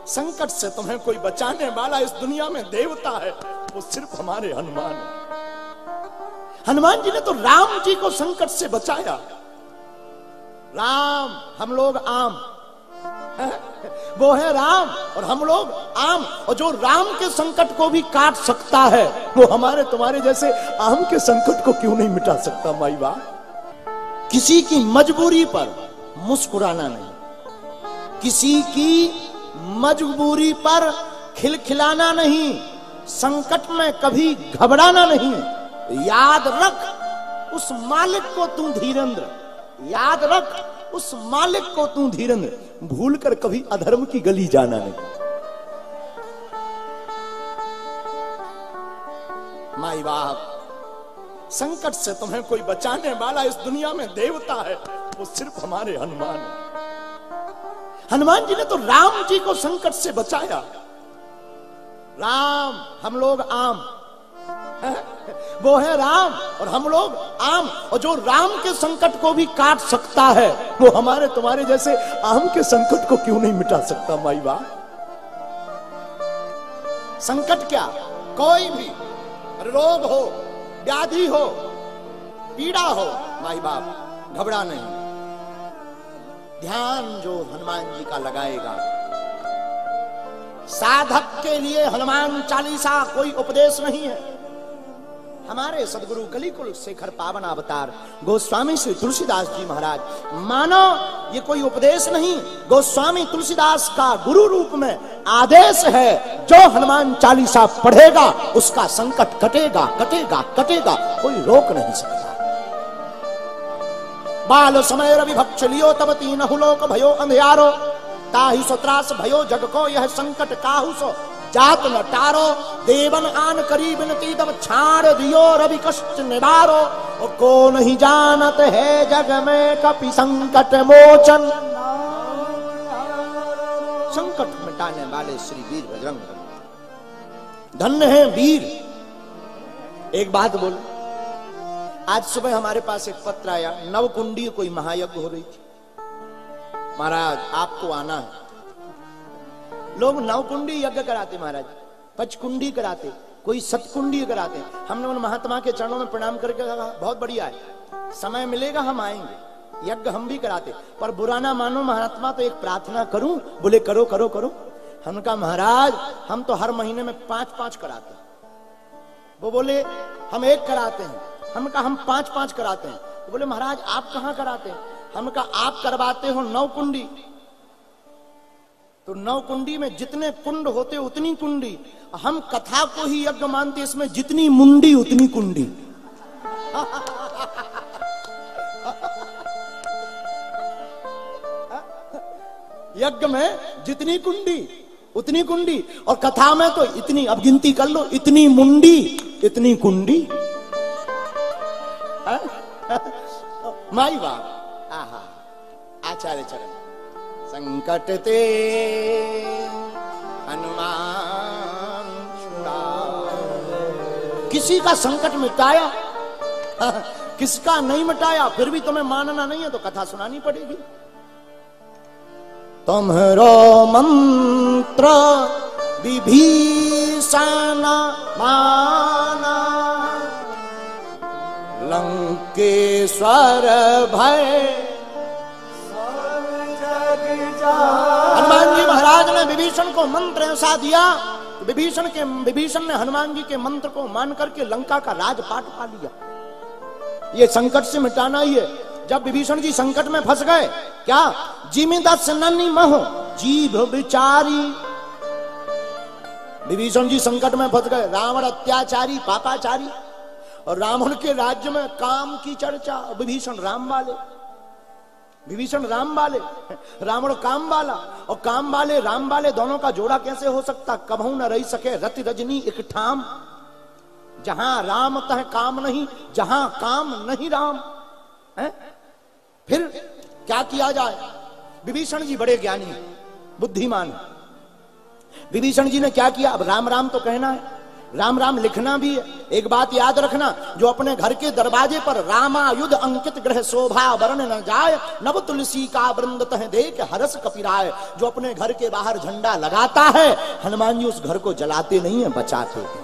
संकट से तुम्हें कोई बचाने वाला इस दुनिया में देवता है, वो सिर्फ हमारे हनुमान है। हनुमान जी ने तो राम जी को संकट से बचाया। राम, हम लोग आम, वो है राम और हम लोग आम। और जो राम के संकट को भी काट सकता है, वो हमारे तुम्हारे जैसे आम के संकट को क्यों नहीं मिटा सकता। माई बाप, किसी की मजबूरी पर मुस्कुराना नहीं, किसी की मजबूरी पर खिलखिलाना नहीं, संकट में कभी घबराना नहीं। याद रख उस मालिक को तू धीरेंद्र, याद रख उस मालिक को तू धीरेंद्र, भूलकर कभी अधर्म की गली जाना नहीं। माई बाप, संकट से तुम्हें कोई बचाने वाला इस दुनिया में देवता है, वो सिर्फ हमारे हनुमान है। हनुमान जी ने तो राम जी को संकट से बचाया। राम, हम लोग आम, वो है राम और हम लोग आम। और जो राम के संकट को भी काट सकता है, वो हमारे तुम्हारे जैसे आम के संकट को क्यों नहीं मिटा सकता। माई बाप, संकट क्या, कोई भी रोग हो, व्याधि हो, पीड़ा हो, माई बाप घबरा नहीं। ध्यान जो हनुमान जी का लगाएगा, साधक के लिए हनुमान चालीसा कोई उपदेश नहीं है। हमारे सदगुरु कलिकुल शेखर पावन अवतार गोस्वामी श्री तुलसीदास जी महाराज, मानो ये कोई उपदेश नहीं, गोस्वामी तुलसीदास का गुरु रूप में आदेश है। जो हनुमान चालीसा पढ़ेगा उसका संकट कटेगा, कटेगा, कटेगा, कोई रोक नहीं सकता। बाल समय रवि भक्ष लियो तब तीनहु लोक भयो अंधियारो, ताहि सो त्रास भयो जग को यह संकट काहू सो जात न टारो। देवन आन करी बिनती तब छाड़ दियो रवि कष्ट निवारो। और को नहीं जानत है जग में कपि संकट मोचन, संकट मिटाने वाले श्री वीर बजरंग। धन्य है वीर। एक बात बोल, आज सुबह हमारे पास एक पत्र आया, नवकुंडी कोई महायज्ञ हो रही थी, महाराज आपको आना है। लोग नवकुंडी यज्ञ कराते महाराज, पचकुंडी कराते, कोई सतकुंडी कराते। हमने उन महात्मा के चरणों में प्रणाम करके कहा बहुत बढ़िया है, समय मिलेगा हम आएंगे, यज्ञ हम भी कराते, पर बुरा ना मानो महात्मा, तो एक प्रार्थना करूं। बोले करो करो करो। हमने कहा महाराज हम तो हर महीने में 5-5 कराते। वो बोले हम एक कराते हैं। हमने कहा हम 5-5 कराते हैं। वो बोले महाराज आप कहाँ कराते हैं? हमने कहा आप करवाते हो नवकुंडी, तो नवकुंडी में जितने कुंड होते उतनी कुंडी, हम कथा को ही यज्ञ मानते, इसमें जितनी मुंडी उतनी कुंडी। यज्ञ में जितनी कुंडी उतनी कुंडी, और कथा में तो इतनी, अब गिनती कर लो, इतनी मुंडी इतनी कुंडी। माई बाप, आहा, आचार्य चरण। संकट ते हनुमान छुड़ाए। किसी का संकट मिटाया, किसका नहीं मिटाया, फिर भी तुम्हें मानना नहीं है तो कथा सुनानी पड़ेगी। तुम्हारो मंत्र विभीषण माना, लंकेश्वर भय हनुमान जी महाराज ने विभीषण को मंत्र ऐसा दिया, विभीषण ने हनुमान जी के मंत्र को मान करके लंका का राजपाट पा लिया। ये संकट से मिटाना ही है। जब विभीषण जी संकट में फंस गए, क्या जिमिदस ननि महो जीभ विचारी, विभीषण जी संकट में फंस गए। रावण अत्याचारी पापाचारी, और रावण के राज्य में काम की चर्चा, विभीषण राम वाले, विभीषण राम वाले, रावण काम वाला, और काम वाले राम वाले दोनों का जोड़ा कैसे हो सकता? कबहू न रही सके रति रजनी एक ठाम, जहां राम तह काम नहीं, जहां काम नहीं राम है। फिर क्या किया जाए? विभीषण जी बड़े ज्ञानी बुद्धिमान। विभीषण जी ने क्या किया? अब राम राम तो कहना है, राम राम लिखना भी है। एक बात याद रखना, जो अपने घर के दरवाजे पर रामायुध अंकित ग्रह शोभा वर्ण न जाए, नव तुलसी का वृंद तह देख हरस कपिराय। जो अपने घर के बाहर झंडा लगाता है, हनुमान जी उस घर को जलाते नहीं है, बचाते हैं।